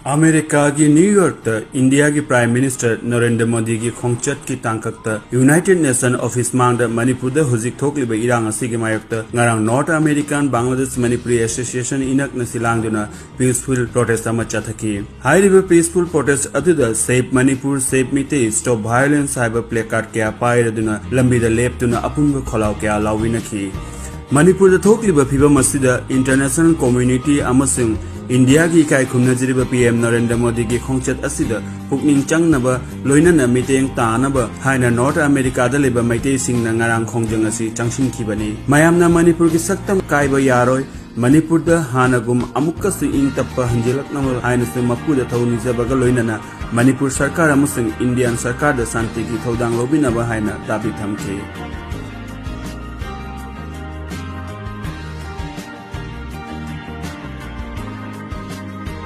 America की New York India की prime minister Narendra Modi की खोंगचत की तांकक यूनाइटेड नेशन ऑफिस मांग मणिपुर हुजिक थोकलिब इरांग असिगी मायक ngarang North American Bangladesh Manipuri association इनक नसिलांगदुना पीसफुल प्रोटेस्ट अमा चथकी हाइरिब पीसफुल प्रोटेस्ट अदुदा save Manipur save Meitei stop violence हाइब प्लेकार्ड क्या पायरदुना लंबीदा लेपतुना अपुंब खोलाव क्या लाविनखी मणिपुर थोकलिब फिबम असिदा इंटरनेशनल कम्युनिटी अमसुंग इंडिया की इकाई खुमनजिरिब पीएम नरेंद्र मोदी की खोंगचत असिदा पुकनिंग चंगनब लोइनना मिटेंग तानब हाइना नॉर्थ अमेरिका दा लेबा मैते सिंगना ngarang खोंगजंग असि चंगसिनखिबनी मयामना मणिपुर की सक्तम कायबा यारोय मणिपुर दा हानागुम अमुक्कसु इंग तप्पा हंजिलकनम हाइनसु मपुदा थौनिजबगा लोइनना मणिपुर सरकार अमसुंग इंडियन सरकार दा शांति की थौदांग लोबिनब हाइना दाबी थमखे।